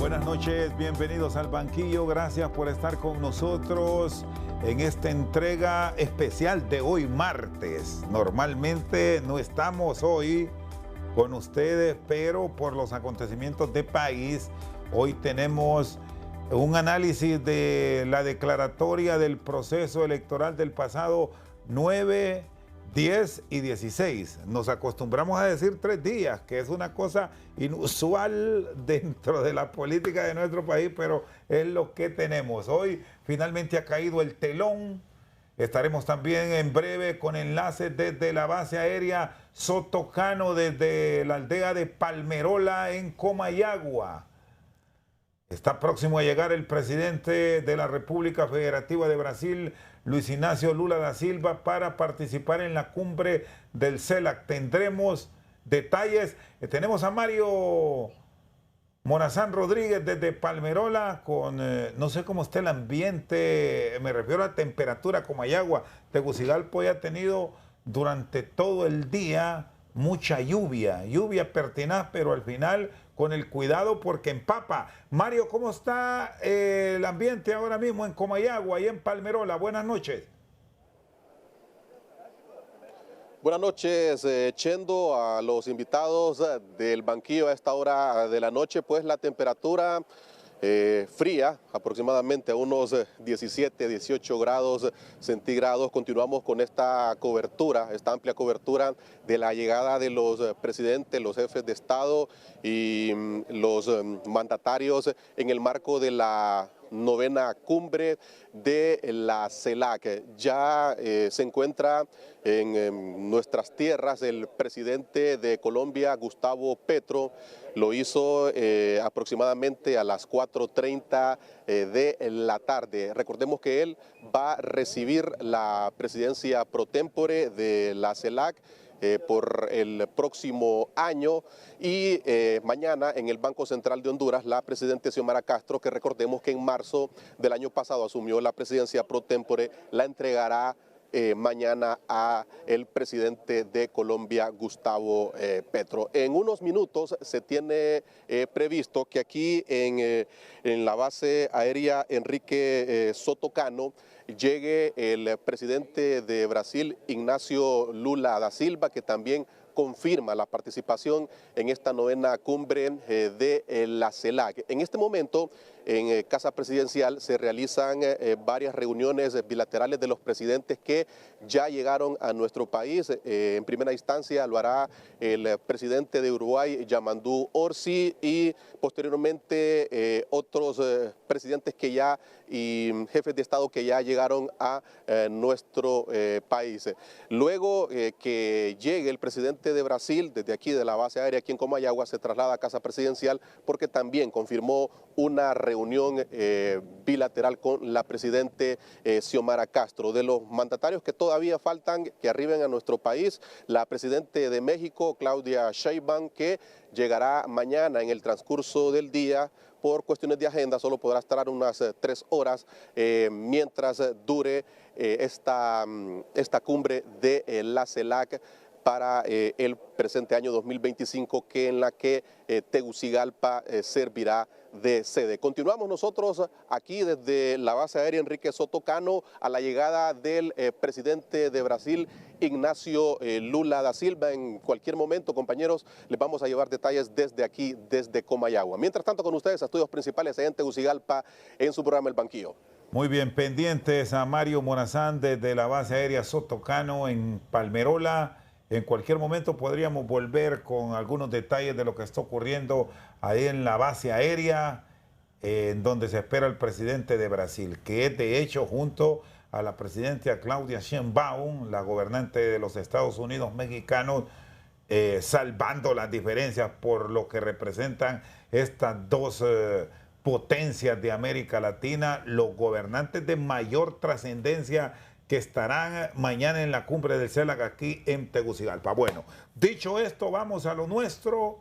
Buenas noches, bienvenidos al banquillo, gracias por estar con nosotros en esta entrega especial de hoy martes. Normalmente no estamos hoy con ustedes, pero por los acontecimientos de país, hoy tenemos un análisis de la declaratoria del proceso electoral del pasado 9, 10 y 16. Nos acostumbramos a decir 3 días, que es una cosa inusual dentro de la política de nuestro país, pero es lo que tenemos. Hoy finalmente ha caído el telón. Estaremos también en breve con enlaces desde la base aérea Sotocano, desde la aldea de Palmerola en Comayagua. Está próximo a llegar el presidente de la República Federativa de Brasil, Luis Ignacio Lula da Silva, para participar en la cumbre del CELAC. Tendremos detalles. Tenemos a Mario Morazán Rodríguez desde Palmerola con, no sé cómo está el ambiente, me refiero a temperatura. Comayagua, Tegucigalpa ha tenido durante todo el día mucha lluvia pertinaz, pero al final con el cuidado porque empapa. Mario, ¿cómo está el ambiente ahora mismo en Comayagua y en Palmerola? Buenas noches. Buenas noches, Chendo, a los invitados del banquillo a esta hora de la noche. Pues la temperatura fría, aproximadamente a unos 17, 18 grados centígrados. Continuamos con esta cobertura, esta amplia cobertura de la llegada de los presidentes, los jefes de Estado y los mandatarios en el marco de la novena cumbre de la CELAC. Ya se encuentra en nuestras tierras el presidente de Colombia, Gustavo Petro. Lo hizo aproximadamente a las 4:30 de la tarde. Recordemos que él va a recibir la presidencia pro tempore de la CELAC por el próximo año, y mañana en el Banco Central de Honduras la presidenta Xiomara Castro, que recordemos que en marzo del año pasado asumió la presidencia pro tempore, la entregará mañana a el presidente de Colombia, Gustavo Petro. En unos minutos se tiene previsto que aquí en la base aérea Enrique Sotocano llegue el presidente de Brasil, Ignacio Lula da Silva, que también confirma la participación en esta novena cumbre de la CELAC. En este momento, en Casa Presidencial se realizan varias reuniones bilaterales de los presidentes que ya llegaron a nuestro país. En primera instancia lo hará el presidente de Uruguay, Yamandú Orsi, y posteriormente otros presidentes que ya y jefes de Estado que ya llegaron a nuestro país. Luego que llegue el presidente de Brasil, desde aquí de la base aérea aquí en Comayagua, se traslada a Casa Presidencial porque también confirmó una reunión bilateral con la presidente Xiomara Castro. De los mandatarios que todavía faltan que arriben a nuestro país, la presidente de México, Claudia Sheinbaum, que llegará mañana en el transcurso del día. Por cuestiones de agenda solo podrá estar unas 3 horas mientras dure esta cumbre de la CELAC para el presente año 2025, en la que Tegucigalpa servirá de sede. Continuamos nosotros aquí desde la base aérea Enrique Sotocano a la llegada del presidente de Brasil, Ignacio Lula da Silva. En cualquier momento, compañeros, les vamos a llevar detalles desde aquí, desde Comayagua. Mientras tanto, con ustedes, estudios principales en Tegucigalpa, en su programa El Banquillo. Muy bien, pendientes a Mario Morazán desde la base aérea Sotocano en Palmerola. En cualquier momento podríamos volver con algunos detalles de lo que está ocurriendo ahí en la base aérea, en donde se espera el presidente de Brasil, que es de hecho junto a la presidenta Claudia Sheinbaum, la gobernante de los Estados Unidos mexicanos, salvando las diferencias por lo que representan estas dos potencias de América Latina, los gobernantes de mayor trascendencia que estarán mañana en la cumbre del CELAC aquí en Tegucigalpa. Bueno, dicho esto, vamos a lo nuestro.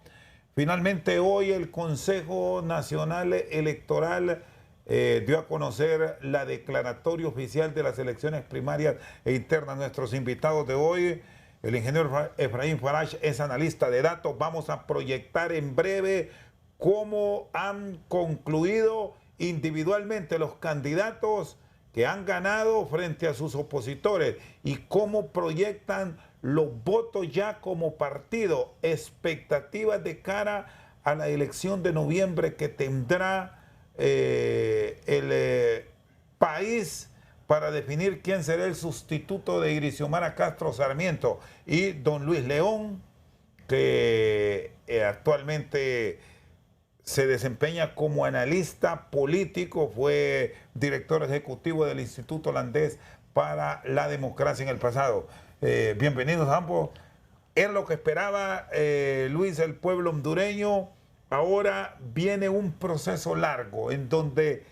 Finalmente hoy el Consejo Nacional Electoral dio a conocer la declaratoria oficial de las elecciones primarias e internas. Nuestros invitados de hoy, el ingeniero Efraín Farage es analista de datos. Vamos a proyectar en breve cómo han concluido individualmente los candidatos que han ganado frente a sus opositores y cómo proyectan los votos ya como partido, expectativas de cara a la elección de noviembre que tendrá el país para definir quién será el sustituto de Irixiomara Castro Sarmiento y don Luis León, que actualmente se desempeña como analista político, fue director ejecutivo del Instituto Holandés para la Democracia en el pasado. Bienvenidos ambos. Es lo que esperaba Luis, el pueblo hondureño. Ahora viene un proceso largo en donde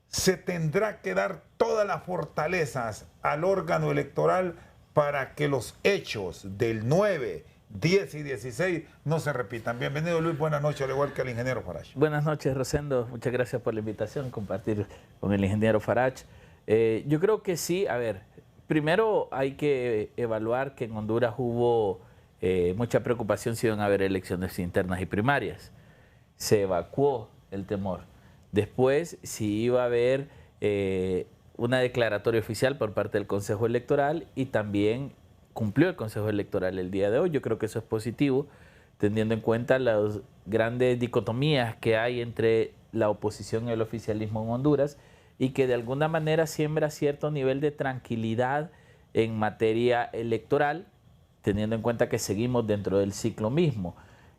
se tendrá que dar todas las fortalezas al órgano electoral para que los hechos del 9, 10 y 16 no se repitan. Bienvenido Luis, buenas noches, al igual que al ingeniero Farach. Buenas noches, Rosendo, muchas gracias por la invitación, compartir con el ingeniero Farach. Yo creo que sí, a ver, primero hay que evaluar que en Honduras hubo mucha preocupación si iban a haber elecciones internas y primarias. Se evacuó el temor. Después, si iba a haber una declaratoria oficial por parte del Consejo Electoral y también cumplió el Consejo Electoral el día de hoy. Yo creo que eso es positivo, teniendo en cuenta las grandes dicotomías que hay entre la oposición y el oficialismo en Honduras y que de alguna manera siembra cierto nivel de tranquilidad en materia electoral, teniendo en cuenta que seguimos dentro del ciclo mismo.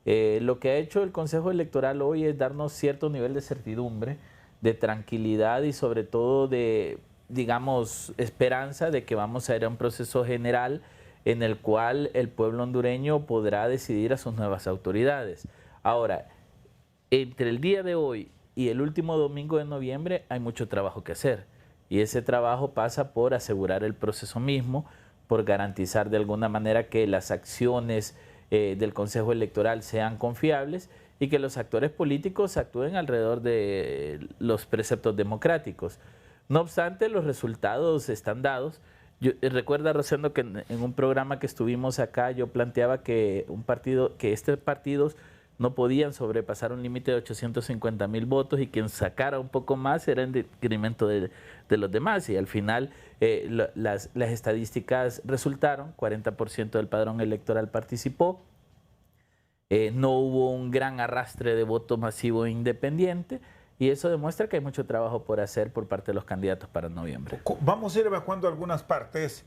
Lo que ha hecho el Consejo Electoral hoy es darnos cierto nivel de certidumbre, de tranquilidad y sobre todo de, digamos, esperanza de que vamos a ir a un proceso general en el cual el pueblo hondureño podrá decidir a sus nuevas autoridades. Ahora, entre el día de hoy y el último domingo de noviembre hay mucho trabajo que hacer y ese trabajo pasa por asegurar el proceso mismo, por garantizar de alguna manera que las acciones del Consejo Electoral sean confiables y que los actores políticos actúen alrededor de los preceptos democráticos. No obstante, los resultados están dados. Recuerda, Rosendo, que en un programa que estuvimos acá yo planteaba que estos partidos no podían sobrepasar un límite de 850,000 votos y quien sacara un poco más era en detrimento de los demás. Y al final las estadísticas resultaron, 40% del padrón electoral participó, no hubo un gran arrastre de voto masivo independiente y eso demuestra que hay mucho trabajo por hacer por parte de los candidatos para noviembre. Vamos a ir evacuando algunas partes.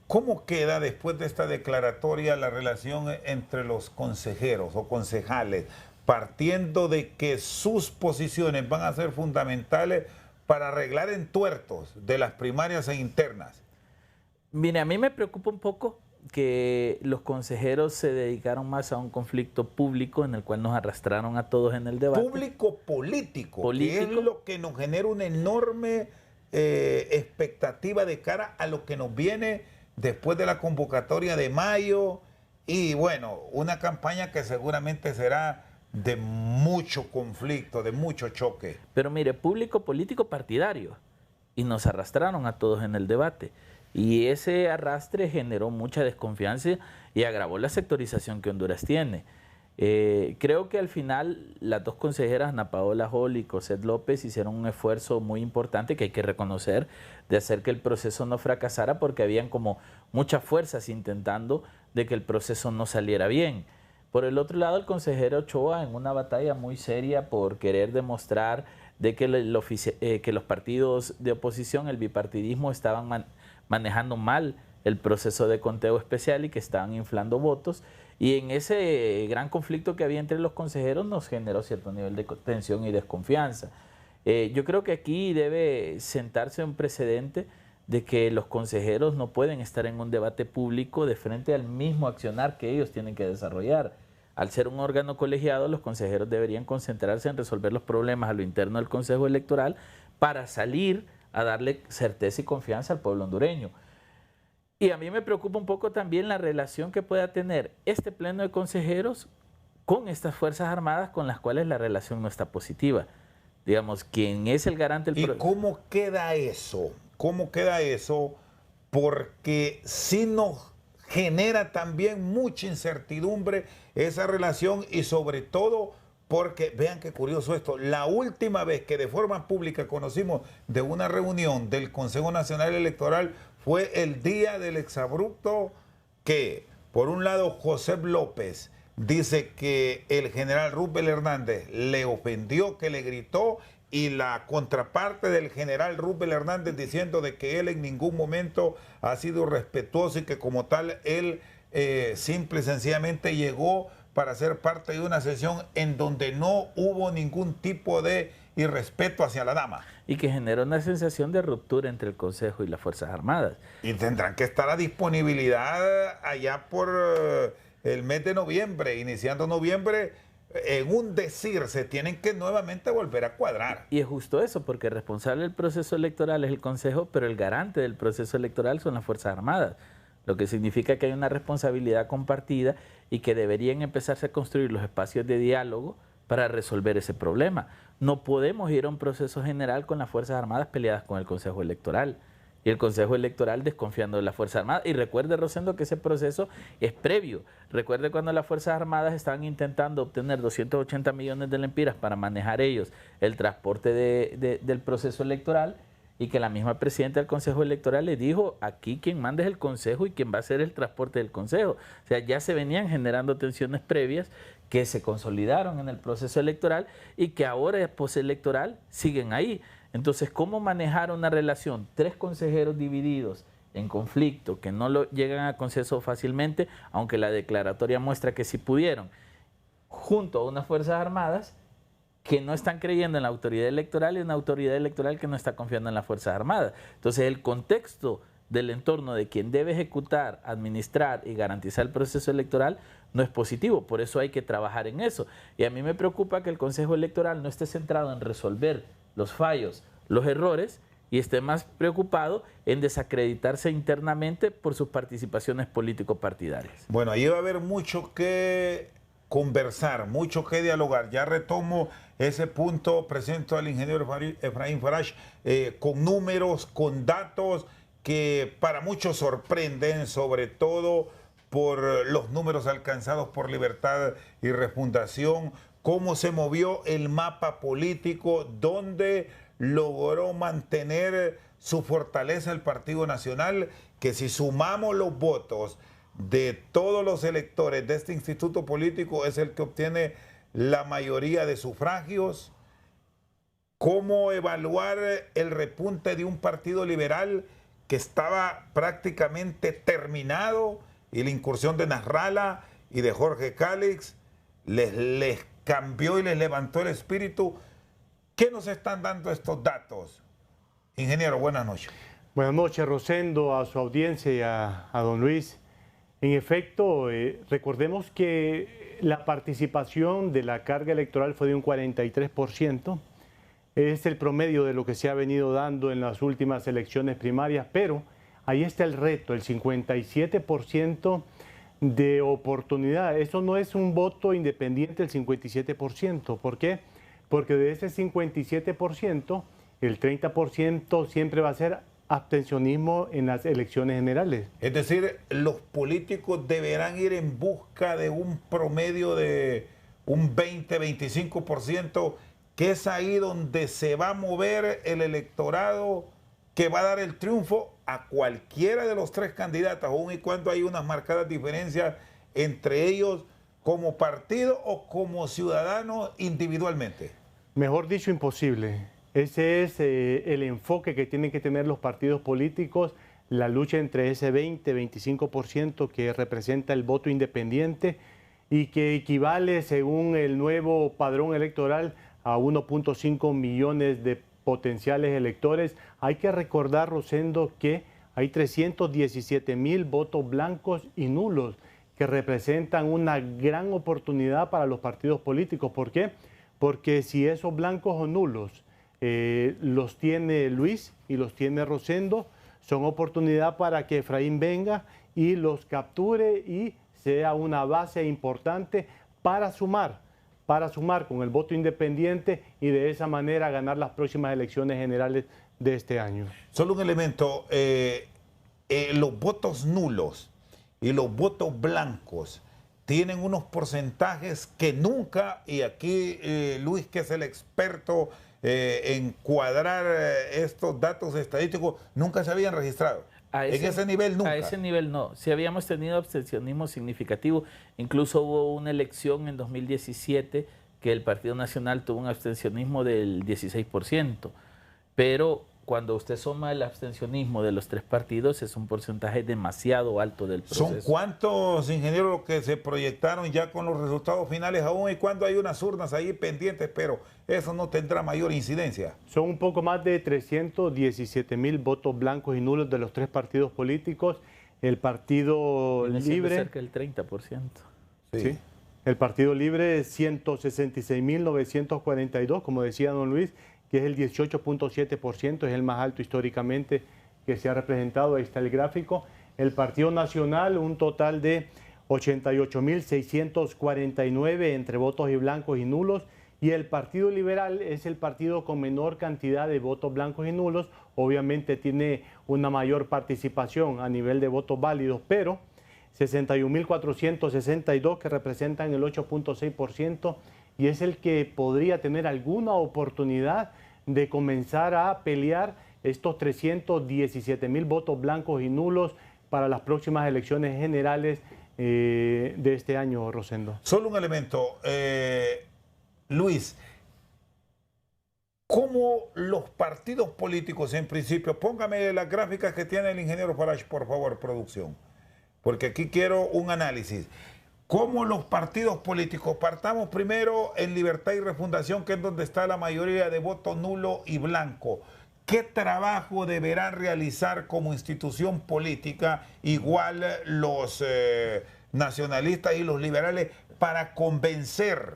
¿Cómo queda después de esta declaratoria la relación entre los consejeros o concejales, partiendo de que sus posiciones van a ser fundamentales para arreglar entuertos de las primarias e internas? Mire, a mí me preocupa un poco que los consejeros se dedicaron más a un conflicto público en el cual nos arrastraron a todos en el debate. Público-político, que es lo que nos genera una enorme expectativa de cara a lo que nos viene después de la convocatoria de mayo y bueno, una campaña que seguramente será de mucho conflicto, de mucho choque. Pero mire, público, político, partidario y nos arrastraron a todos en el debate y ese arrastre generó mucha desconfianza y agravó la sectorización que Honduras tiene. Creo que al final las dos consejeras, Ana Paola Hall y Cosette López, hicieron un esfuerzo muy importante que hay que reconocer de hacer que el proceso no fracasara porque habían como muchas fuerzas intentando de que el proceso no saliera bien. Por el otro lado, el consejero Ochoa en una batalla muy seria por querer demostrar de que los partidos de oposición, el bipartidismo, estaban manejando mal el proceso de conteo especial y que estaban inflando votos. Y en ese gran conflicto que había entre los consejeros nos generó cierto nivel de tensión y desconfianza. Yo creo que aquí debe sentarse un precedente de que los consejeros no pueden estar en un debate público de frente al mismo accionar que ellos tienen que desarrollar. Al ser un órgano colegiado, los consejeros deberían concentrarse en resolver los problemas a lo interno del Consejo Electoral para salir a darle certeza y confianza al pueblo hondureño. Y a mí me preocupa un poco también la relación que pueda tener este pleno de consejeros con estas Fuerzas Armadas con las cuales la relación no está positiva. Digamos, ¿quién es el garante del proceso? ¿Y cómo queda eso? ¿Cómo queda eso? Porque sí nos genera también mucha incertidumbre esa relación y sobre todo porque vean qué curioso esto, la última vez que de forma pública conocimos de una reunión del Consejo Nacional Electoral fue el día del exabrupto que, por un lado, José López dice que el general Rubén Hernández le ofendió, que le gritó, y la contraparte del general Rubén Hernández diciendo de que él en ningún momento ha sido respetuoso y que como tal él simple y sencillamente llegó para ser parte de una sesión en donde no hubo ningún tipo de irrespeto hacia la dama. Y que generó una sensación de ruptura entre el Consejo y las Fuerzas Armadas. Y tendrán que estar a disponibilidad allá por el mes de noviembre, iniciando noviembre, en un decir, se tienen que nuevamente volver a cuadrar. Y es justo eso, porque el responsable del proceso electoral es el Consejo, pero el garante del proceso electoral son las Fuerzas Armadas, lo que significa que hay una responsabilidad compartida y que deberían empezarse a construir los espacios de diálogo para resolver ese problema. No podemos ir a un proceso general con las Fuerzas Armadas peleadas con el Consejo Electoral y el Consejo Electoral desconfiando de las Fuerzas Armadas. Y recuerde, Rosendo, que ese proceso es previo. Recuerde cuando las Fuerzas Armadas estaban intentando obtener 280 millones de lempiras para manejar ellos el transporte del proceso electoral, y que la misma presidenta del Consejo Electoral le dijo, aquí quien manda es el Consejo y quien va a hacer el transporte del Consejo. O sea, ya se venían generando tensiones previas que se consolidaron en el proceso electoral y que ahora, postelectoral, siguen ahí. Entonces, ¿cómo manejar una relación? 3 consejeros divididos en conflicto, que no lo llegan a consenso fácilmente, aunque la declaratoria muestra que sí pudieron, junto a unas Fuerzas Armadas que no están creyendo en la autoridad electoral y una autoridad electoral que no está confiando en las Fuerzas Armadas. Entonces, el contexto del entorno de quien debe ejecutar, administrar y garantizar el proceso electoral no es positivo. Por eso hay que trabajar en eso. Y a mí me preocupa que el Consejo Electoral no esté centrado en resolver los fallos, los errores, y esté más preocupado en desacreditarse internamente por sus participaciones político-partidarias. Bueno, ahí va a haber mucho que conversar, mucho que dialogar. Ya retomo ese punto, presento al ingeniero Efraín Farach con números, con datos que para muchos sorprenden, sobre todo por los números alcanzados por Libertad y Refundación, cómo se movió el mapa político, donde logró mantener su fortaleza el Partido Nacional, que si sumamos los votos de todos los electores de este instituto político es el que obtiene la mayoría de sufragios. ¿Cómo evaluar el repunte de un partido liberal que estaba prácticamente terminado y la incursión de Nasralla y de Jorge Cálix les cambió y les levantó el espíritu? ¿Qué nos están dando estos datos? Ingeniero, buenas noches. Buenas noches, Rosendo, a su audiencia y a don Luis. En efecto, recordemos que la participación de la carga electoral fue de un 43%. Es el promedio de lo que se ha venido dando en las últimas elecciones primarias, pero ahí está el reto, el 57% de oportunidad. Eso no es un voto independiente, el 57%. ¿Por qué? Porque de ese 57%, el 30% siempre va a ser abstencionismo en las elecciones generales. Es decir, los políticos deberán ir en busca de un promedio de un 20-25%, que es ahí donde se va a mover el electorado que va a dar el triunfo a cualquiera de los 3 candidatos, aun y cuando hay unas marcadas diferencias entre ellos como partido o como ciudadanos individualmente. Mejor dicho, imposible. Ese es el enfoque que tienen que tener los partidos políticos, la lucha entre ese 20-25% que representa el voto independiente y que equivale, según el nuevo padrón electoral, a 1.5 millones de potenciales electores. Hay que recordar, Rosendo, que hay 317,000 votos blancos y nulos que representan una gran oportunidad para los partidos políticos. ¿Por qué? Porque si esos blancos o nulos los tiene Luis y los tiene Rosendo, son oportunidad para que Efraín venga y los capture y sea una base importante para sumar con el voto independiente y de esa manera ganar las próximas elecciones generales de este año. Solo un elemento, los votos nulos y los votos blancos tienen unos porcentajes que nunca, y aquí Luis, que es el experto en cuadrar estos datos estadísticos, nunca se habían registrado. En ese nivel nunca. A ese nivel no. Sí habíamos tenido abstencionismo significativo. Incluso hubo una elección en 2017 que el Partido Nacional tuvo un abstencionismo del 16%. Pero cuando usted suma el abstencionismo de los tres partidos, es un porcentaje demasiado alto del proceso. ¿Son cuántos, ingenieros, los que se proyectaron ya con los resultados finales aún y cuando hay unas urnas ahí pendientes, pero eso no tendrá mayor incidencia? Son un poco más de 317,000 votos blancos y nulos de los tres partidos políticos. El Partido Libre... cerca del 30%. Sí. El Partido Libre, 166,942, como decía don Luis, que es el 18.7%, es el más alto históricamente que se ha representado. Ahí está el gráfico. El Partido Nacional, un total de 88,649 entre votos y blancos y nulos. Y el Partido Liberal es el partido con menor cantidad de votos blancos y nulos. Obviamente tiene una mayor participación a nivel de votos válidos, pero 61,462 que representan el 8.6%. Y es el que podría tener alguna oportunidad de comenzar a pelear estos 317,000 votos blancos y nulos para las próximas elecciones generales de este año, Rosendo. Solo un elemento, Luis, ¿cómo los partidos políticos en principio, póngame las gráficas que tiene el ingeniero Farage, por favor, producción, porque aquí quiero un análisis. ¿Cómo los partidos políticos? Partamos primero en Libertad y Refundación, que es donde está la mayoría de voto nulo y blanco. ¿Qué trabajo deberán realizar como institución política, igual los nacionalistas y los liberales, para convencer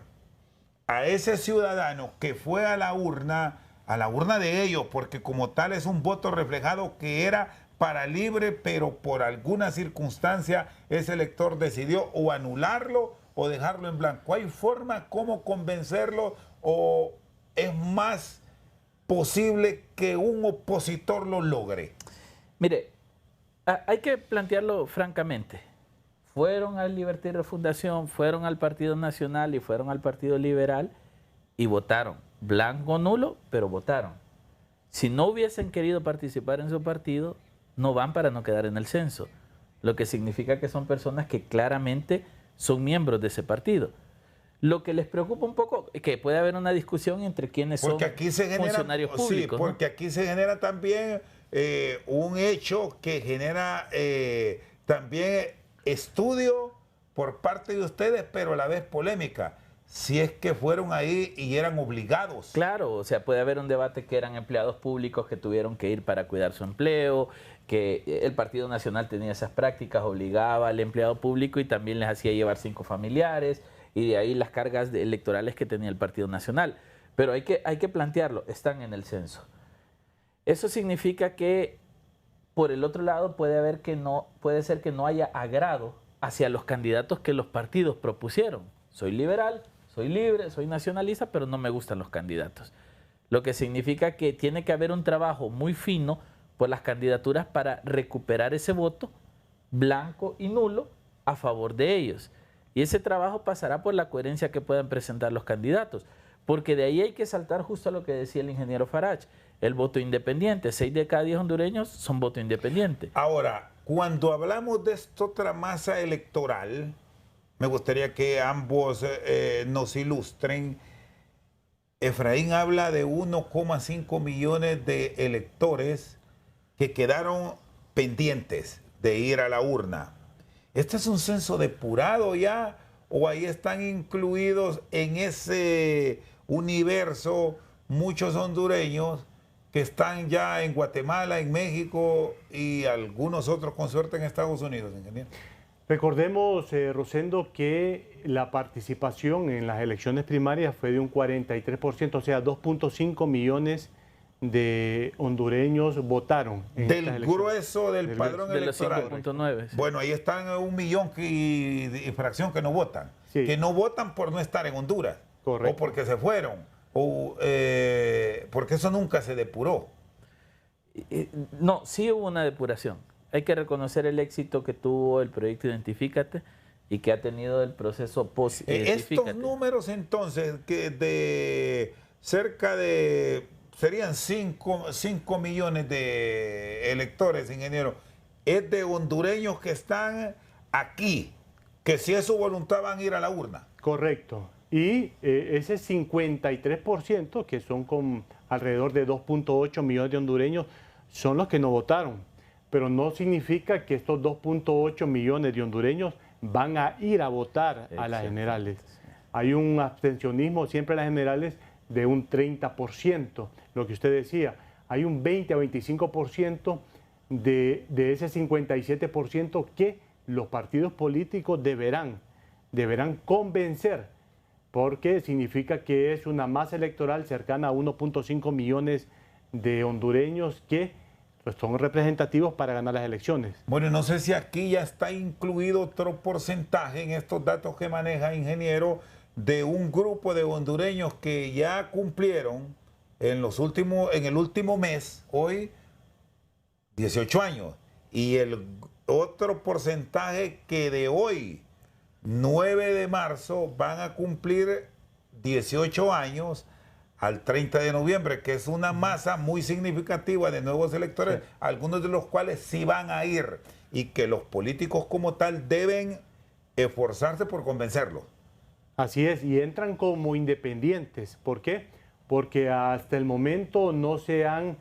a ese ciudadano que fue a la urna de ellos, porque como tal es un voto reflejado que era para Libre, pero por alguna circunstancia ese elector decidió o anularlo o dejarlo en blanco? ¿Hay forma cómo convencerlo o es más posible que un opositor lo logre? Mire, hay que plantearlo francamente. Fueron al Libertad y Refundación, fueron al Partido Nacional y fueron al Partido Liberal y votaron. Blanco o nulo, pero votaron. Si no hubiesen querido participar en su partido, no van para no quedar en el censo, lo que significa que son personas que claramente son miembros de ese partido. Lo que les preocupa un poco es que puede haber una discusión entre quienes son funcionarios públicos. Sí, porque aquí se genera también un hecho que genera también estudio por parte de ustedes, pero a la vez polémica. Si es que fueron ahí y eran obligados. Claro, o sea, puede haber un debate que eran empleados públicos que tuvieron que ir para cuidar su empleo, que el Partido Nacional tenía esas prácticas, obligaba al empleado público y también les hacía llevar 5 familiares, y de ahí las cargas electorales que tenía el Partido Nacional. Pero hay que plantearlo, están en el censo. Eso significa que, por el otro lado, puede ser que no haya agrado hacia los candidatos que los partidos propusieron. Soy liberal, soy libre, soy nacionalista, pero no me gustan los candidatos. Lo que significa que tiene que haber un trabajo muy fino por las candidaturas para recuperar ese voto blanco y nulo a favor de ellos. Y ese trabajo pasará por la coherencia que puedan presentar los candidatos, porque de ahí hay que saltar justo a lo que decía el ingeniero Farage, el voto independiente. 6 de cada 10 hondureños son voto independiente. Ahora, cuando hablamos de esta otra masa electoral, me gustaría que ambos nos ilustren. Efraín habla de 1,5 millones de electores que quedaron pendientes de ir a la urna. ¿Este es un censo depurado ya o ahí están incluidos en ese universo muchos hondureños que están ya en Guatemala, en México y algunos otros con suerte en Estados Unidos, ingeniero? Recordemos, Rosendo, que la participación en las elecciones primarias fue de un 43%, o sea, 2.5 millones de hondureños votaron. Del grueso del padrón electoral. De los 5.9. Sí. Bueno, ahí están 1 millón y fracción que no votan. Sí. Que no votan por no estar en Honduras. Correcto. O porque se fueron. O porque eso nunca se depuró. No, sí hubo una depuración. Hay que reconocer el éxito que tuvo el proyecto Identifícate y que ha tenido el proceso estos números entonces, que de cerca de, serían 5 millones de electores, ingeniero, es de hondureños que están aquí, que si es su voluntad van a ir a la urna. Correcto. Y ese 53%, que son con alrededor de 2.8 millones de hondureños, son los que no votaron. Pero no significa que estos 2.8 millones de hondureños van a ir a votar a las generales. Hay un abstencionismo siempre en las generales de un 30%, lo que usted decía. Hay un 20 a 25% de ese 57% que los partidos políticos deberán convencer, porque significa que es una masa electoral cercana a 1.5 millones de hondureños que pues, son representativos para ganar las elecciones. Bueno, no sé si aquí ya está incluido otro porcentaje en estos datos que maneja, ingeniero, de un grupo de hondureños que ya cumplieron en el último mes, hoy, 18 años. Y el otro porcentaje que de hoy, 9 de marzo, van a cumplir 18 años al 30 de noviembre, que es una masa muy significativa de nuevos electores, sí, algunos de los cuales sí van a ir, y que los políticos como tal deben esforzarse por convencerlos. Así es, y entran como independientes. ¿Por qué? Porque hasta el momento no se han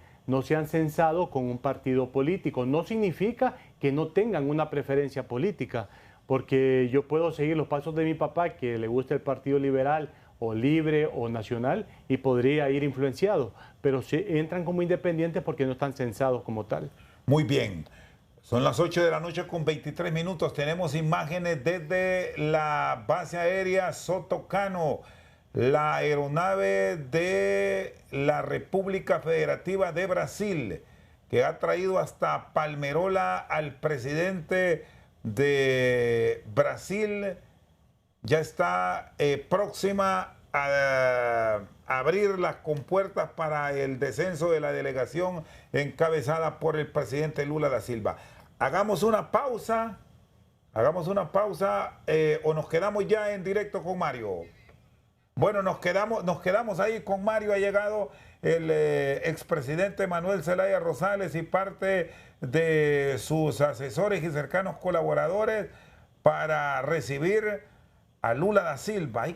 censado con un partido político. No significa que no tengan una preferencia política, porque yo puedo seguir los pasos de mi papá, que le gusta el Partido Liberal, o Libre, o Nacional, y podría ir influenciado, pero se entran como independientes porque no están censados como tal. Muy bien. Son las 8 de la noche con 23 minutos. Tenemos imágenes desde la base aérea Soto Cano, la aeronave de la República Federativa de Brasil, que ha traído hasta Palmerola al presidente de Brasil. Ya está próxima a abrir las compuertas para el descenso de la delegación encabezada por el presidente Lula da Silva. Hagamos una pausa o nos quedamos ya en directo con Mario. Bueno, nos quedamos ahí con Mario. Ha llegado el expresidente Manuel Zelaya Rosales y parte de sus asesores y cercanos colaboradores para recibir a Lula da Silva.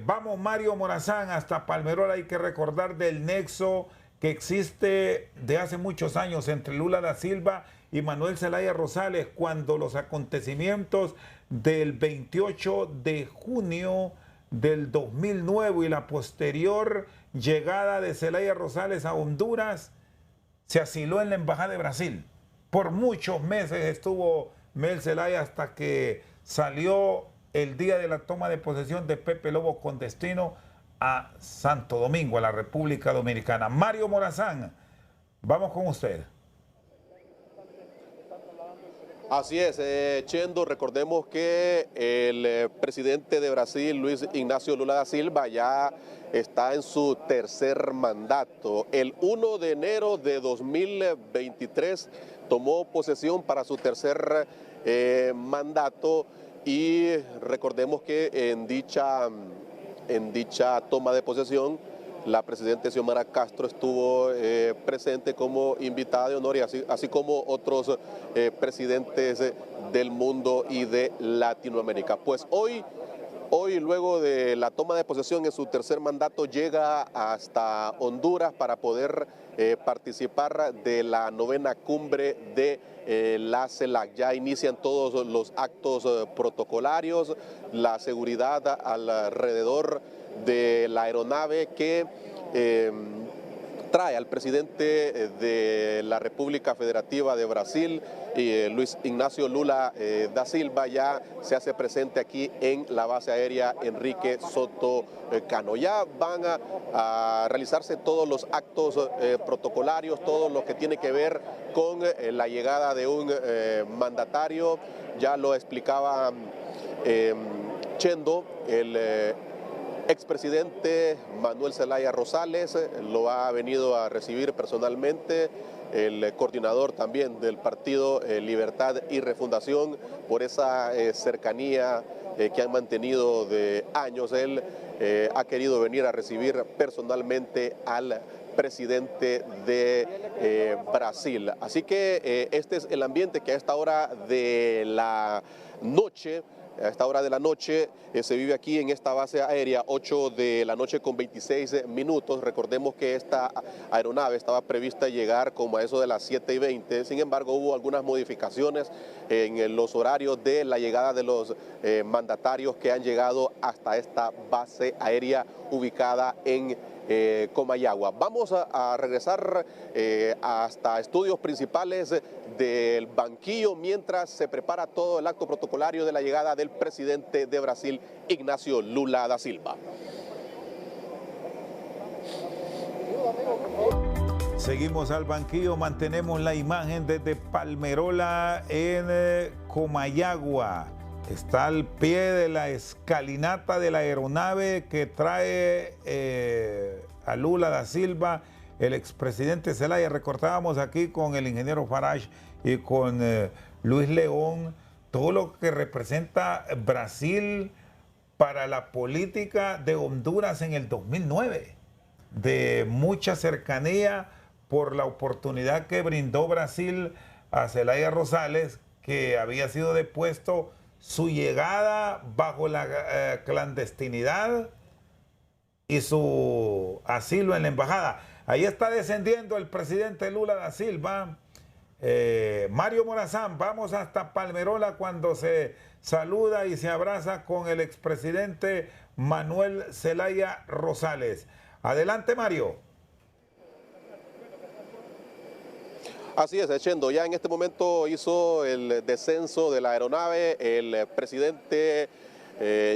Vamos, Mario Morazán, hasta Palmerola. Hay que recordar del nexo que existe de hace muchos años entre Lula da Silva y Manuel Zelaya Rosales, cuando los acontecimientos del 28 de junio del 2009 y la posterior llegada de Zelaya Rosales a Honduras, se asiló en la Embajada de Brasil. Por muchos meses estuvo Mel Zelaya hasta que salió el día de la toma de posesión de Pepe Lobo con destino a Santo Domingo, a la República Dominicana. Mario Morazán, vamos con usted. Así es, Chendo, recordemos que el presidente de Brasil, Luis Ignacio Lula da Silva, ya está en su tercer mandato. El 1 de enero de 2023 tomó posesión para su tercer mandato, y recordemos que en dicha toma de posesión la presidenta Xiomara Castro estuvo presente como invitada de honor, y así como otros presidentes del mundo y de Latinoamérica. Pues hoy, luego de la toma de posesión en su tercer mandato, llega hasta Honduras para poder participar de la 9ª cumbre de la CELAC. Ya inician todos los actos protocolarios, la seguridad alrededor de la aeronave que trae al presidente de la República Federativa de Brasil, Luis Ignacio Lula da Silva, ya se hace presente aquí en la base aérea Enrique Soto Cano. Ya van a realizarse todos los actos protocolarios, todo lo que tiene que ver con la llegada de un mandatario. Ya lo explicaba Chendo, el expresidente Manuel Zelaya Rosales lo ha venido a recibir personalmente el coordinador también del partido Libertad y Refundación, por esa cercanía que han mantenido de años. Él ha querido venir a recibir personalmente al presidente de Brasil. Así que este es el ambiente que a esta hora de la noche se vive aquí en esta base aérea, 8 de la noche con 26 minutos. Recordemos que esta aeronave estaba prevista llegar como a eso de las 7:20. Sin embargo, hubo algunas modificaciones en los horarios de la llegada de los mandatarios que han llegado hasta esta base aérea ubicada en Comayagua. Vamos a regresar hasta estudios principales del banquillo mientras se prepara todo el acto protocolario de la llegada del presidente de Brasil, Ignacio Lula da Silva. Seguimos al banquillo, mantenemos la imagen desde Palmerola en Comayagua. Está al pie de la escalinata de la aeronave que trae a Lula da Silva, el expresidente Zelaya. Recordábamos aquí con el ingeniero Farage y con Luis León todo lo que representa Brasil para la política de Honduras en el 2009, de mucha cercanía por la oportunidad que brindó Brasil a Zelaya Rosales, que había sido depuesto, su llegada bajo la clandestinidad y su asilo en la embajada. Ahí está descendiendo el presidente Lula da Silva. Mario Morazán, vamos hasta Palmerola cuando se saluda y se abraza con el expresidente Manuel Zelaya Rosales. Adelante, Mario. Así es, Chendo. Ya en este momento hizo el descenso de la aeronave el presidente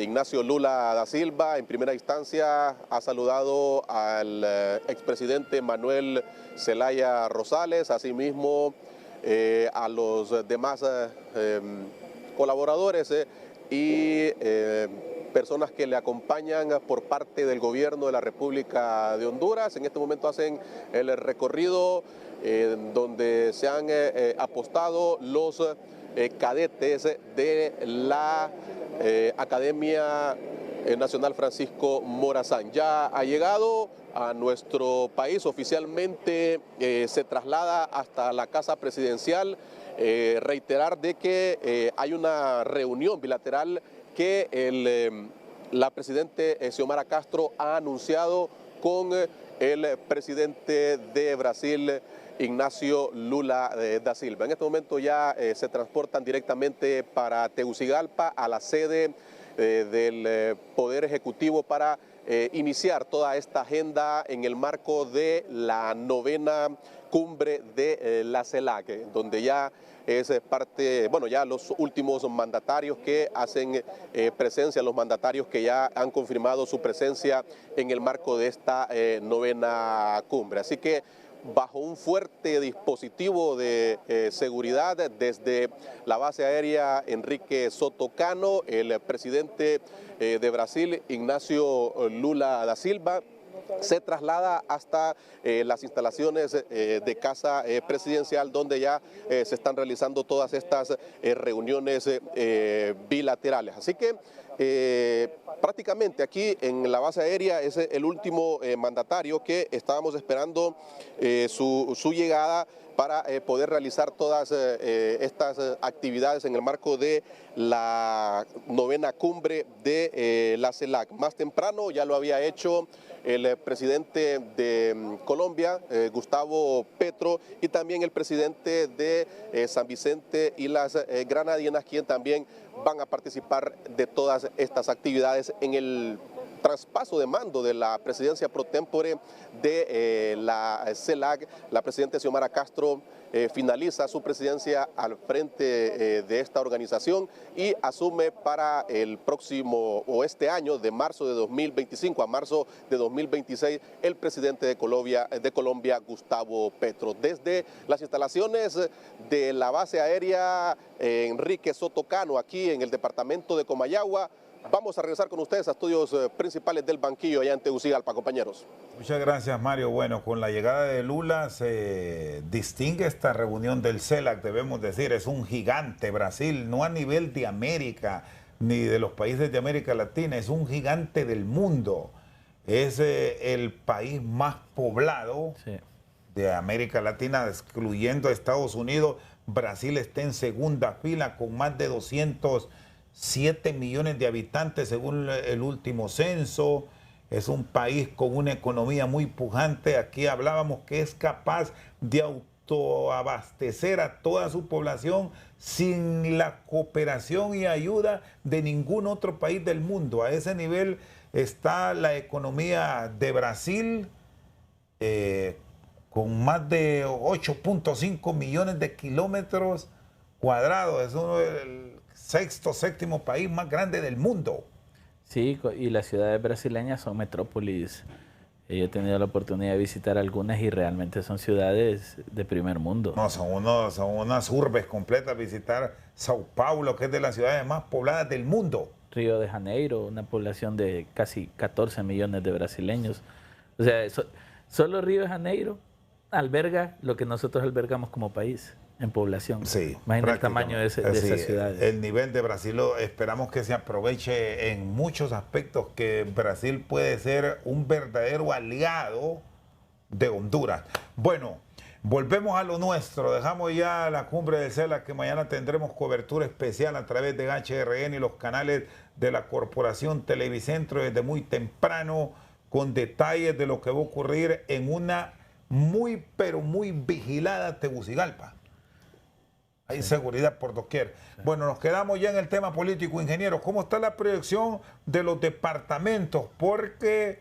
Ignacio Lula da Silva. En primera instancia ha saludado al expresidente Manuel Zelaya Rosales, asimismo a los demás colaboradores y personas que le acompañan por parte del gobierno de la República de Honduras. En este momento hacen el recorrido donde se han apostado los cadetes de la Academia Nacional Francisco Morazán. Ya ha llegado a nuestro país, oficialmente se traslada hasta la Casa Presidencial. Reiterar de que hay una reunión bilateral que la presidente Xiomara Castro ha anunciado con el presidente de Brasil, Ignacio Lula da Silva. En este momento ya se transportan directamente para Tegucigalpa, a la sede del Poder Ejecutivo, para iniciar toda esta agenda en el marco de la 9ª cumbre de la CELAC, donde ya es parte, bueno, ya los últimos mandatarios que hacen presencia, los mandatarios que ya han confirmado su presencia en el marco de esta 9ª cumbre. Así que bajo un fuerte dispositivo de seguridad desde la base aérea Enrique Soto Cano, el presidente de Brasil, Ignacio Lula da Silva, se traslada hasta las instalaciones de Casa Presidencial, donde ya se están realizando todas estas reuniones bilaterales. Así que prácticamente aquí en la base aérea es el último mandatario que estábamos esperando su llegada para poder realizar todas estas actividades en el marco de la 9ª cumbre de la CELAC. Más temprano ya lo había hecho el presidente de Colombia, Gustavo Petro, y también el presidente de San Vicente y las Granadinas, quien también van a participar de todas estas actividades en el traspaso de mando de la presidencia pro tempore de la CELAC. La presidenta Xiomara Castro finaliza su presidencia al frente de esta organización y asume para el próximo o este año, de marzo de 2025 a marzo de 2026, el presidente de Colombia, Gustavo Petro. Desde las instalaciones de la base aérea Enrique Soto Cano, aquí en el departamento de Comayagua, Vamos a regresar con ustedes a estudios principales del banquillo allá en Tegucigalpa, compañeros. Muchas gracias, Mario. Bueno, con la llegada de Lula se distingue esta reunión del CELAC, debemos decir, es un gigante Brasil, no a nivel de América ni de los países de América Latina, es un gigante del mundo. Es el país más poblado de América Latina, excluyendo a Estados Unidos. Brasil está en segunda fila con más de 207 millones de habitantes según el último censo. Es un país con una economía muy pujante. Aquí hablábamos que es capaz de autoabastecer a toda su población sin la cooperación y ayuda de ningún otro país del mundo. A ese nivel está la economía de Brasil, con más de 8.5 millones de kilómetros cuadrados. Es uno del séptimo país más grande del mundo. Sí, y las ciudades brasileñas son metrópolis. Yo he tenido la oportunidad de visitar algunas y realmente son ciudades de primer mundo. No, son unas urbes completas. Visitar Sao Paulo, que es de las ciudades más pobladas del mundo. Río de Janeiro, una población de casi 14 millones de brasileños. O sea, solo Río de Janeiro alberga lo que nosotros albergamos como país en población. Sí, imagina el tamaño de esas ciudades. El nivel de Brasil, esperamos que se aproveche en muchos aspectos, que Brasil puede ser un verdadero aliado de Honduras. Bueno, volvemos a lo nuestro, dejamos ya la cumbre del CELAC, que mañana tendremos cobertura especial a través de HRN y los canales de la Corporación Televicentro desde muy temprano, con detalles de lo que va a ocurrir en una muy, pero muy vigilada Tegucigalpa. Hay seguridad por doquier. Bueno, nos quedamos ya en el tema político, ingeniero. ¿Cómo está la proyección de los departamentos? Porque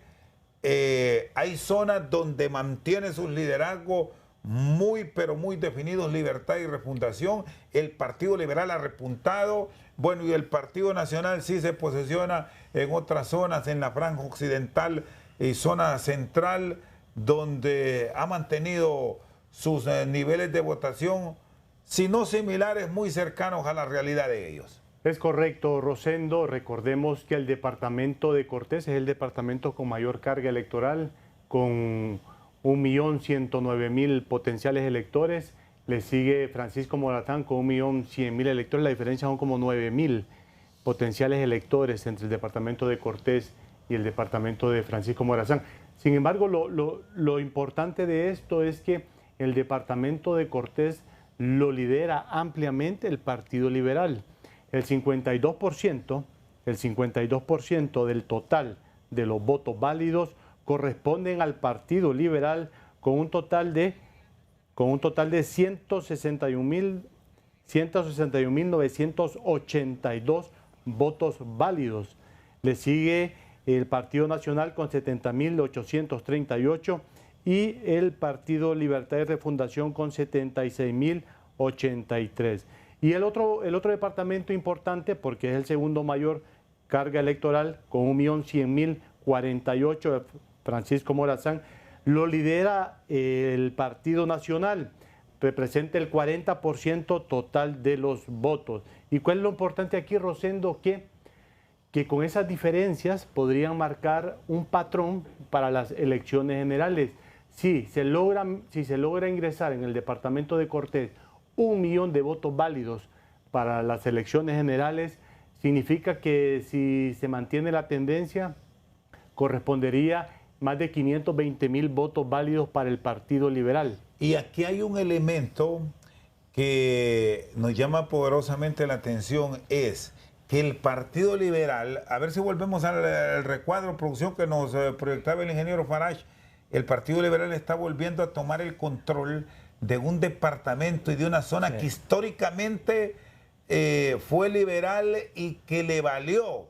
hay zonas donde mantiene sus liderazgos muy, pero muy definidos, Libertad y Refundación. El Partido Liberal ha repuntado. Bueno, y el Partido Nacional sí se posesiona en otras zonas, en la franja occidental y zona central, donde ha mantenido sus niveles de votación, si no similares, muy cercanos a la realidad de ellos. Es correcto, Rosendo. Recordemos que el departamento de Cortés es el departamento con mayor carga electoral, con 1.109.000 potenciales electores. Le sigue Francisco Morazán con 1.100.000 electores. La diferencia son como 9.000 potenciales electores entre el departamento de Cortés y el departamento de Francisco Morazán. Sin embargo, lo importante de esto es que el departamento de Cortés lo lidera ampliamente el Partido Liberal. El 52% del total de los votos válidos corresponden al Partido Liberal, con un total de 161.982 votos válidos. Le sigue el Partido Nacional con 70.838 y el Partido Libertad y Refundación con 76.083. Y el otro departamento importante, porque es el segundo mayor carga electoral, con 1.100.048, Francisco Morazán, lo lidera el Partido Nacional, representa el 40% total de los votos. ¿Y cuál es lo importante aquí, Rosendo? Que con esas diferencias podrían marcar un patrón para las elecciones generales. Si se logra ingresar en el departamento de Cortés 1 millón de votos válidos para las elecciones generales, significa que si se mantiene la tendencia, correspondería más de 520.000 votos válidos para el Partido Liberal. Y aquí hay un elemento que nos llama poderosamente la atención, es que el Partido Liberal, a ver si volvemos al recuadro, producción que nos proyectaba el ingeniero Farage, el Partido Liberal está volviendo a tomar el control de un departamento y de una zona que históricamente fue liberal y que le valió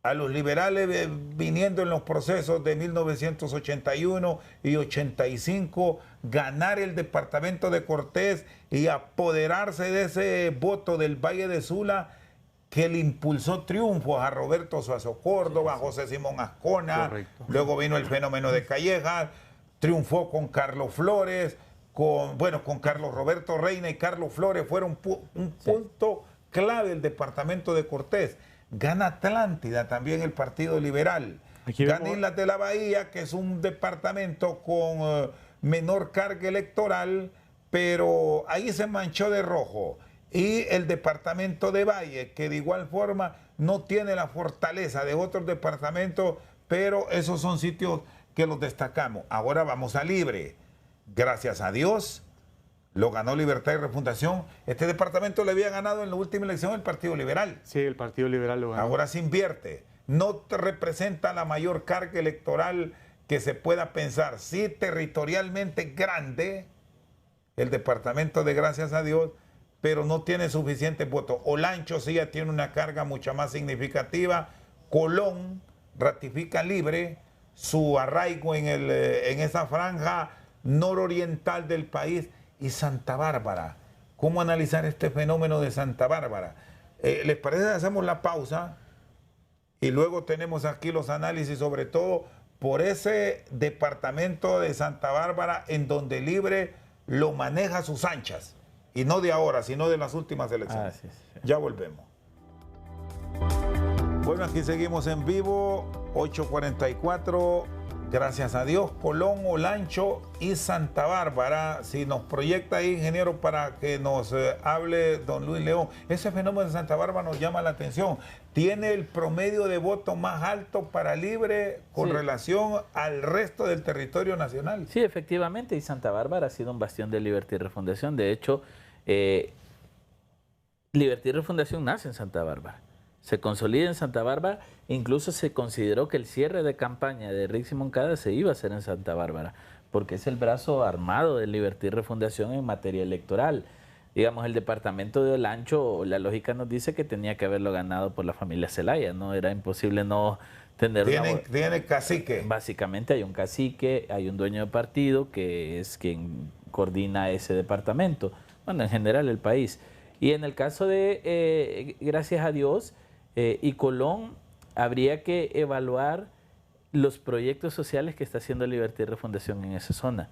a los liberales viniendo en los procesos de 1981 y 85, ganar el departamento de Cortés y apoderarse de ese voto del Valle de Sula que le impulsó triunfos a Roberto Suazo Córdoba, José Simón Ascona. Correcto. Luego vino el fenómeno de Callejas, triunfó con Carlos Flores, con Carlos Roberto Reina y Carlos Flores fueron un punto clave del departamento de Cortés. Gana Atlántida, también el Partido Liberal. Gana Islas de la Bahía, que es un departamento con menor carga electoral, pero ahí se manchó de rojo. Y el departamento de Valle, que de igual forma no tiene la fortaleza de otros departamentos, pero esos son sitios que los destacamos. Ahora vamos a Libre. Gracias a Dios, lo ganó Libertad y Refundación. Este departamento le había ganado en la última elección el Partido Liberal. Sí, el Partido Liberal lo ganó. Ahora se invierte. No te representa la mayor carga electoral que se pueda pensar. Sí, territorialmente grande, el departamento de Gracias a Dios, pero no tiene suficientes votos. Olancho sí ya tiene una carga mucho más significativa. Colón ratifica Libre su arraigo en esa franja nororiental del país. Y Santa Bárbara, ¿cómo analizar este fenómeno de Santa Bárbara? ¿Les parece que hacemos la pausa? Y luego tenemos aquí los análisis, sobre todo por ese departamento de Santa Bárbara en donde Libre lo maneja a sus anchas. Y no de ahora, sino de las últimas elecciones. Sí. Ya volvemos. Bueno, aquí seguimos en vivo, 8:44. Gracias a Dios, Colón, Olancho y Santa Bárbara. Si nos proyecta ahí, ingeniero, para que nos hable don Luis León. Ese fenómeno de Santa Bárbara nos llama la atención. Tiene el promedio de voto más alto para Libre con relación al resto del territorio nacional. Sí, efectivamente, y Santa Bárbara ha sido un bastión de Libertad y Refundación. De hecho, Libertad y Refundación nace en Santa Bárbara. Se consolida en Santa Bárbara, incluso se consideró que el cierre de campaña de Rixi Moncada se iba a hacer en Santa Bárbara, porque es el brazo armado de Libertad y Refundación en materia electoral. Digamos, el departamento de Olancho, la lógica nos dice que tenía que haberlo ganado por la familia Zelaya, ¿no? Era imposible no tener Tiene cacique. Básicamente hay un cacique, hay un dueño de partido que es quien coordina ese departamento, bueno, en general el país. Y en el caso de Gracias a Dios, y Colón, habría que evaluar los proyectos sociales que está haciendo Libertad y Refundación en esa zona.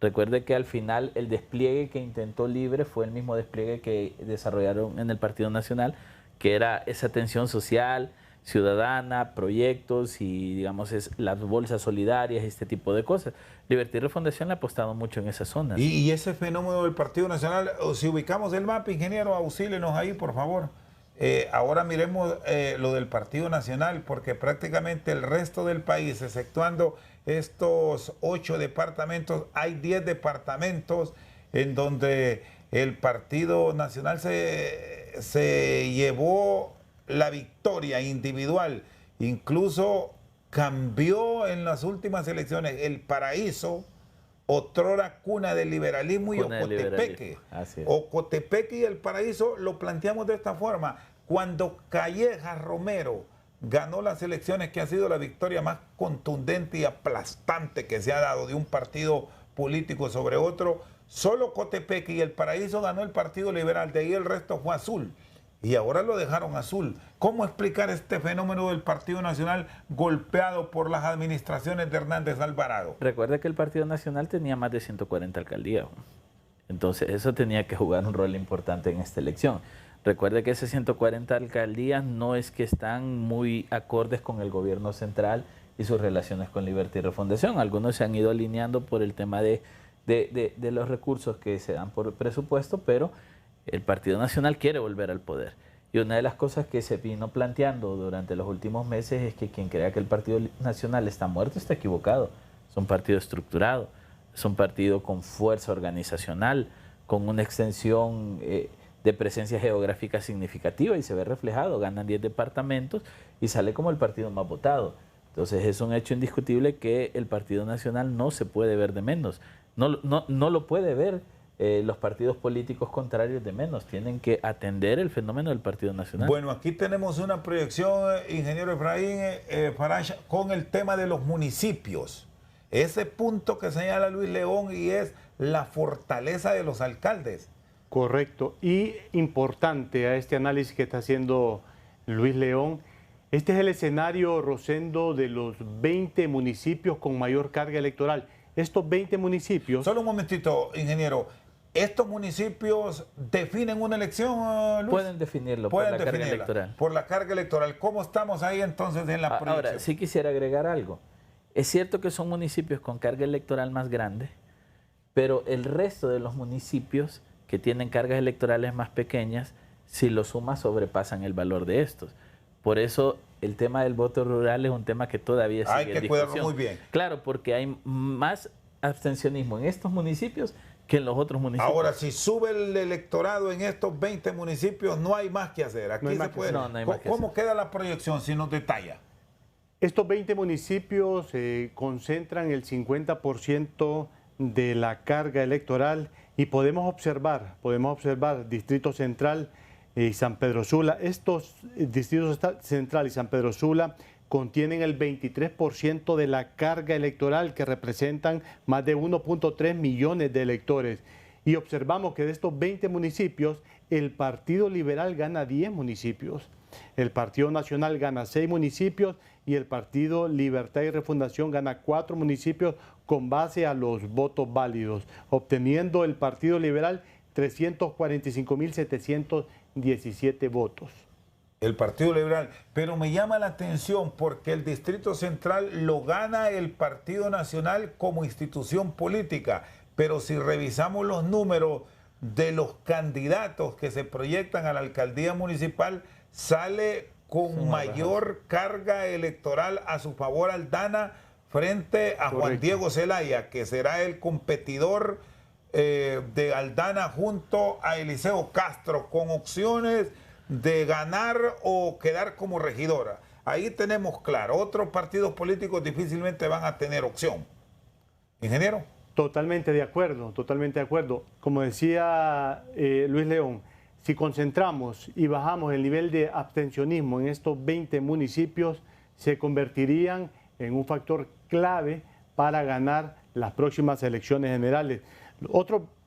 Recuerde que al final el despliegue que intentó Libre fue el mismo despliegue que desarrollaron en el Partido Nacional, que era esa atención social, ciudadana, proyectos y, digamos, las bolsas solidarias, este tipo de cosas. Libertad y Refundación le ha apostado mucho en esa zona. Y ese fenómeno del Partido Nacional, si ubicamos el mapa, ingeniero, auxílenos ahí, por favor. Ahora miremos lo del Partido Nacional, porque prácticamente el resto del país, exceptuando estos 8 departamentos, hay 10 departamentos en donde el Partido Nacional se llevó la victoria individual. Incluso cambió en las últimas elecciones El Paraíso, otrora cuna del liberalismo, y Ocotepeque. Ocotepeque y El Paraíso lo planteamos de esta forma. Cuando Callejas Romero ganó las elecciones, que ha sido la victoria más contundente y aplastante que se ha dado de un partido político sobre otro, solo Ocotepeque y El Paraíso ganó el Partido Liberal, de ahí el resto fue azul. Y ahora lo dejaron azul. ¿Cómo explicar este fenómeno del Partido Nacional golpeado por las administraciones de Hernández Alvarado? Recuerda que el Partido Nacional tenía más de 140 alcaldías. Entonces eso tenía que jugar un rol importante en esta elección. Recuerde que esas 140 alcaldías no es que están muy acordes con el gobierno central y sus relaciones con Libertad y Refundación. Algunos se han ido alineando por el tema de los recursos que se dan por presupuesto, pero el Partido Nacional quiere volver al poder. Y una de las cosas que se vino planteando durante los últimos meses es que quien crea que el Partido Nacional está muerto está equivocado. Es un partido estructurado, es un partido con fuerza organizacional, con una extensión de presencia geográfica significativa, y se ve reflejado. Ganan 10 departamentos y sale como el partido más votado. Entonces es un hecho indiscutible que el Partido Nacional no se puede ver de menos. No lo puede ver los partidos políticos contrarios de menos. Tienen que atender el fenómeno del Partido Nacional. Bueno, aquí tenemos una proyección, ingeniero Efraín Farach, con el tema de los municipios. Ese punto que señala Luis León, y es la fortaleza de los alcaldes. Correcto. Y importante a este análisis que está haciendo Luis León, este es el escenario, Rosendo, de los 20 municipios con mayor carga electoral. Estos 20 municipios... Solo un momentito, ingeniero. ¿Estos municipios definen una elección, Luis? Pueden definirlo por la carga electoral. Por la carga electoral. ¿Cómo estamos ahí entonces en la proyección? Ahora, sí quisiera agregar algo. Es cierto que son municipios con carga electoral más grande, pero el resto de los municipios que tienen cargas electorales más pequeñas, si lo sumas, sobrepasan el valor de estos. Por eso el tema del voto rural es un tema que todavía sigue en discusión. Hay que cuidarlo muy bien. Claro, porque hay más abstencionismo en estos municipios que en los otros municipios. Ahora, si sube el electorado en estos 20 municipios, no hay más que hacer. Aquí no se puede. No hay más que ¿Cómo hacer? Queda la proyección si nos detalla? Estos 20 municipios concentran el 50% de la carga electoral y podemos observar Distrito Central y San Pedro Sula. Estos distritos Central y San Pedro Sula contienen el 23% de la carga electoral, que representan más de 1.3 millones de electores. Y observamos que de estos 20 municipios, el Partido Liberal gana 10 municipios, el Partido Nacional gana 6 municipios y el Partido Libertad y Refundación gana 4 municipios con base a los votos válidos, obteniendo el Partido Liberal 345.717 votos. El Partido Liberal, pero me llama la atención porque el Distrito Central lo gana el Partido Nacional como institución política, pero si revisamos los números de los candidatos que se proyectan a la alcaldía municipal, sale con mayor carga electoral a su favor Aldana frente a Juan Diego Zelaya, que será el competidor de Aldana junto a Eliseo Castro, con opciones de ganar o quedar como regidora. Ahí tenemos claro, otros partidos políticos difícilmente van a tener opción. ¿Ingeniero? Totalmente de acuerdo, totalmente de acuerdo. Como decía Luis León, si concentramos y bajamos el nivel de abstencionismo en estos 20 municipios, se convertirían en un factor clave para ganar las próximas elecciones generales.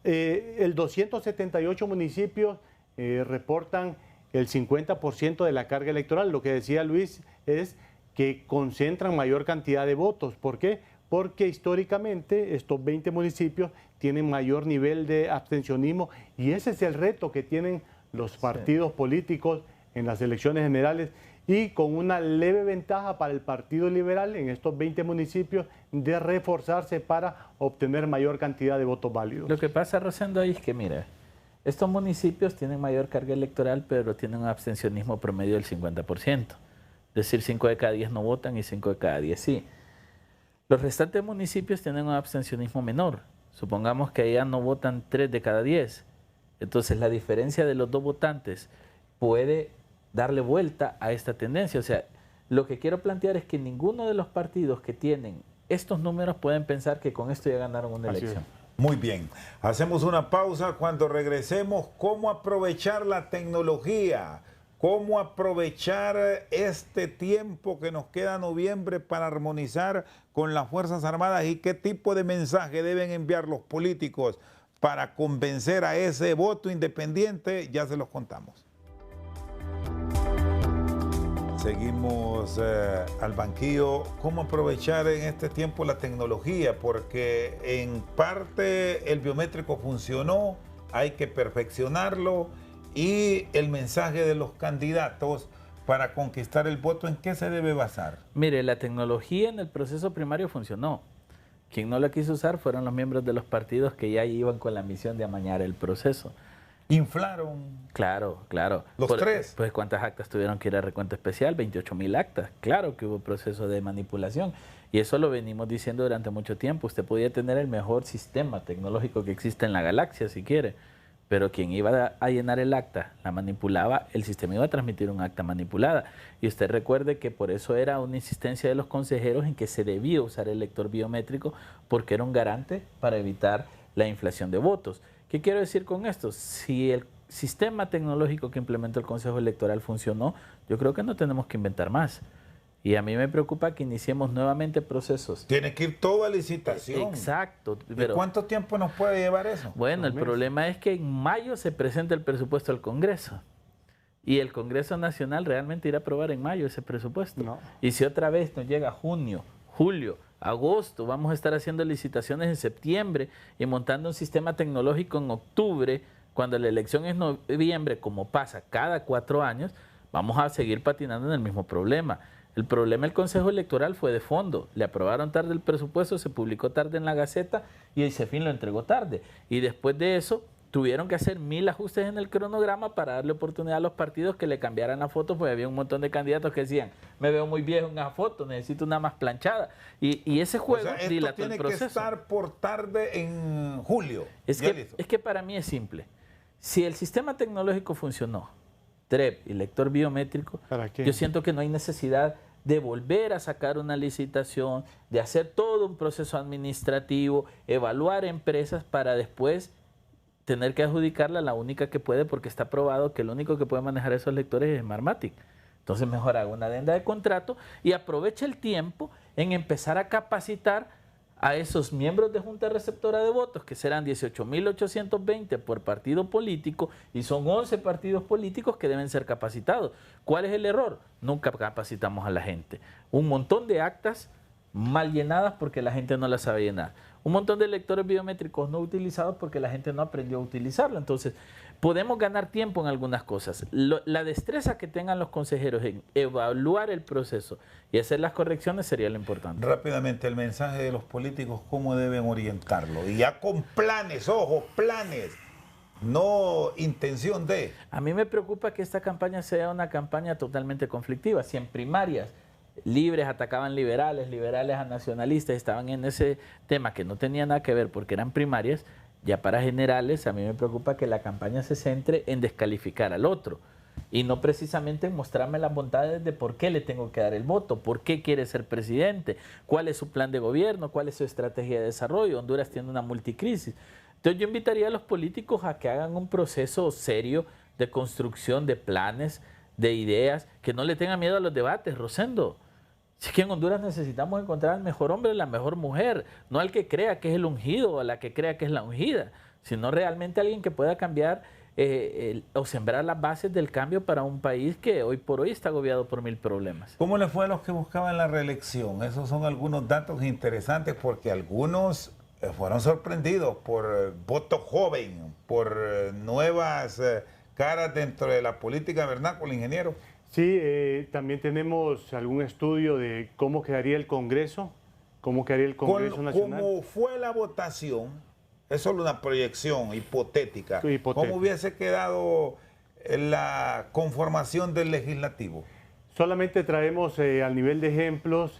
El 278 municipios reportan el 50% de la carga electoral. Lo que decía Luis es que concentran mayor cantidad de votos. ¿Por qué? Porque históricamente estos 20 municipios tienen mayor nivel de abstencionismo y ese es el reto que tienen los partidos políticos en las elecciones generales, y con una leve ventaja para el Partido Liberal en estos 20 municipios de reforzarse para obtener mayor cantidad de votos válidos. Lo que pasa, Rosendo, ahí es que, mira, estos municipios tienen mayor carga electoral, pero tienen un abstencionismo promedio del 50%. Es decir, 5 de cada 10 no votan y 5 de cada 10 sí. Los restantes municipios tienen un abstencionismo menor. Supongamos que allá no votan 3 de cada 10. Entonces, la diferencia de los dos votantes puede darle vuelta a esta tendencia. O sea, lo que quiero plantear es que ninguno de los partidos que tienen estos números pueden pensar que con esto ya ganaron una elección. Muy bien, hacemos una pausa. Cuando regresemos, ¿cómo aprovechar la tecnología? ¿Cómo aprovechar este tiempo que nos queda en noviembre para armonizar con las Fuerzas Armadas? ¿Y qué tipo de mensaje deben enviar los políticos para convencer a ese voto independiente? Ya se los contamos. Seguimos al banquillo. ¿Cómo aprovechar en este tiempo la tecnología? Porque en parte el biométrico funcionó, hay que perfeccionarlo, y el mensaje de los candidatos para conquistar el voto, ¿en qué se debe basar? Mire, la tecnología en el proceso primario funcionó. Quien no la quiso usar fueron los miembros de los partidos que ya iban con la misión de amañar el proceso. ¿Inflaron? Claro, claro. ¿Los tres? Pues ¿cuántas actas tuvieron que ir a recuento especial? 28,000 actas. Claro que hubo proceso de manipulación. Y eso lo venimos diciendo durante mucho tiempo. Usted podía tener el mejor sistema tecnológico que existe en la galaxia, si quiere. Pero quien iba a llenar el acta, la manipulaba, el sistema iba a transmitir un acta manipulada. Y usted recuerde que por eso era una insistencia de los consejeros en que se debía usar el lector biométrico, porque era un garante para evitar la inflación de votos. ¿Qué quiero decir con esto? Si el sistema tecnológico que implementó el Consejo Electoral funcionó, yo creo que no tenemos que inventar más. Y a mí me preocupa que iniciemos nuevamente procesos. Tiene que ir toda licitación. Exacto. Pero ¿cuánto tiempo nos puede llevar eso? Bueno, el problema es que en mayo se presenta el presupuesto al Congreso. Y el Congreso Nacional realmente irá a aprobar en mayo ese presupuesto. No. Y si otra vez nos llega junio, julio, agosto, vamos a estar haciendo licitaciones en septiembre y montando un sistema tecnológico en octubre, cuando la elección es noviembre, como pasa cada 4 años, vamos a seguir patinando en el mismo problema. El problema del Consejo Electoral fue de fondo. Le aprobaron tarde el presupuesto, se publicó tarde en la Gaceta y el CEFIN lo entregó tarde. Y después de eso tuvieron que hacer 1000 ajustes en el cronograma para darle oportunidad a los partidos que le cambiaran la foto, porque había un montón de candidatos que decían, me veo muy viejo en esa foto, necesito una más planchada. Y ese juego dilató el proceso. Tiene que estar por tarde en julio. Es que para mí es simple. Si el sistema tecnológico funcionó, TREP y lector biométrico, yo siento que no hay necesidad de volver a sacar una licitación, de hacer todo un proceso administrativo, evaluar empresas para después tener que adjudicarla a la única que puede, porque está probado que el único que puede manejar esos lectores es Smartmatic. Entonces mejor haga una adenda de contrato y aproveche el tiempo en empezar a capacitar a esos miembros de Junta Receptora de Votos, que serán 18.820 por partido político, y son 11 partidos políticos que deben ser capacitados. ¿Cuál es el error? Nunca capacitamos a la gente. Un montón de actas mal llenadas porque la gente no las sabe llenar. Un montón de lectores biométricos no utilizados porque la gente no aprendió a utilizarlo. Entonces, podemos ganar tiempo en algunas cosas. La destreza que tengan los consejeros en evaluar el proceso y hacer las correcciones sería lo importante. Rápidamente, el mensaje de los políticos, ¿cómo deben orientarlo? Y ya con planes, ojo, planes, no intención de... A mí me preocupa que esta campaña sea una campaña totalmente conflictiva. Si en primarias libres atacaban liberales, liberales a nacionalistas, estaban en ese tema que no tenía nada que ver porque eran primarias, ya para generales a mí me preocupa que la campaña se centre en descalificar al otro y no precisamente en mostrarme las bondades de por qué le tengo que dar el voto, por qué quiere ser presidente, cuál es su plan de gobierno, cuál es su estrategia de desarrollo. Honduras tiene una multicrisis. Entonces yo invitaría a los políticos a que hagan un proceso serio de construcción de planes, de ideas, que no le tengan miedo a los debates, Rosendo. Si es que en Honduras necesitamos encontrar al mejor hombre, la mejor mujer, no al que crea que es el ungido o a la que crea que es la ungida, sino realmente alguien que pueda cambiar o sembrar las bases del cambio para un país que hoy por hoy está agobiado por 1000 problemas. ¿Cómo le fue a los que buscaban la reelección? Esos son algunos datos interesantes porque algunos fueron sorprendidos por voto joven, por nuevas caras dentro de la política vernácula, ingeniero. Sí, también tenemos algún estudio de cómo quedaría el Congreso, Nacional. ¿Cómo fue la votación? Es solo una proyección hipotética. ¿Cómo hubiese quedado la conformación del legislativo? Solamente traemos al nivel de ejemplos,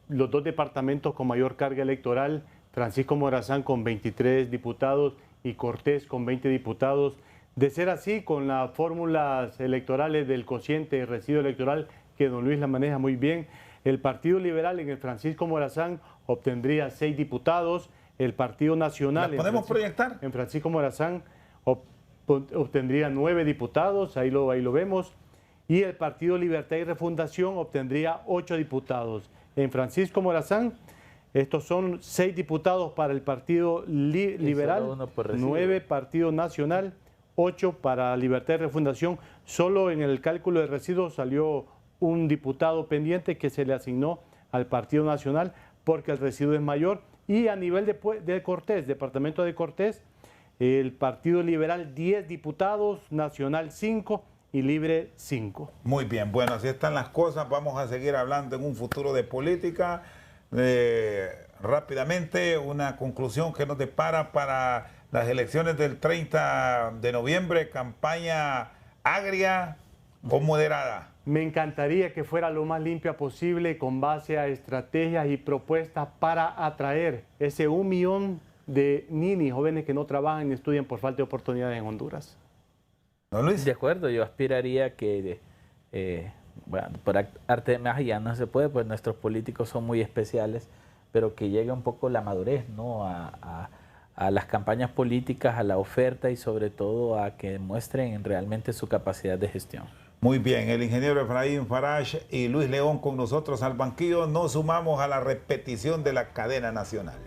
los 2 departamentos con mayor carga electoral, Francisco Morazán con 23 diputados y Cortés con 20 diputados. De ser así, con las fórmulas electorales del cociente de residuo electoral, que don Luis la maneja muy bien, el Partido Liberal en el Francisco Morazán obtendría 6 diputados, el Partido Nacional en Francisco Morazán obtendría 9 diputados, ahí lo vemos, y el Partido Libertad y Refundación obtendría 8 diputados. En Francisco Morazán, estos son 6 diputados para el Partido Liberal, 9 Partido Nacional, 8 para Libertad y Refundación. Solo en el cálculo de residuos salió un diputado pendiente que se le asignó al Partido Nacional porque el residuo es mayor. Y a nivel de Cortés, departamento de Cortés, el Partido Liberal 10 diputados, Nacional 5 y Libre 5. Muy bien, bueno, así están las cosas. Vamos a seguir hablando en un futuro de política. Rápidamente, una conclusión que nos depara para las elecciones del 30 de noviembre, campaña agria o moderada. Me encantaría que fuera lo más limpia posible con base a estrategias y propuestas para atraer ese 1 millón de ninis, jóvenes que no trabajan ni estudian por falta de oportunidades en Honduras. ¿No, Luis? De acuerdo, yo aspiraría que, bueno, por arte de magia no se puede, pues nuestros políticos son muy especiales, pero que llegue un poco la madurez, ¿no? A las campañas políticas, a la oferta y sobre todo a que muestren realmente su capacidad de gestión. Muy bien, el ingeniero Efraín Farach y Luis León con nosotros al banquillo. Nos sumamos a la repetición de la cadena nacional.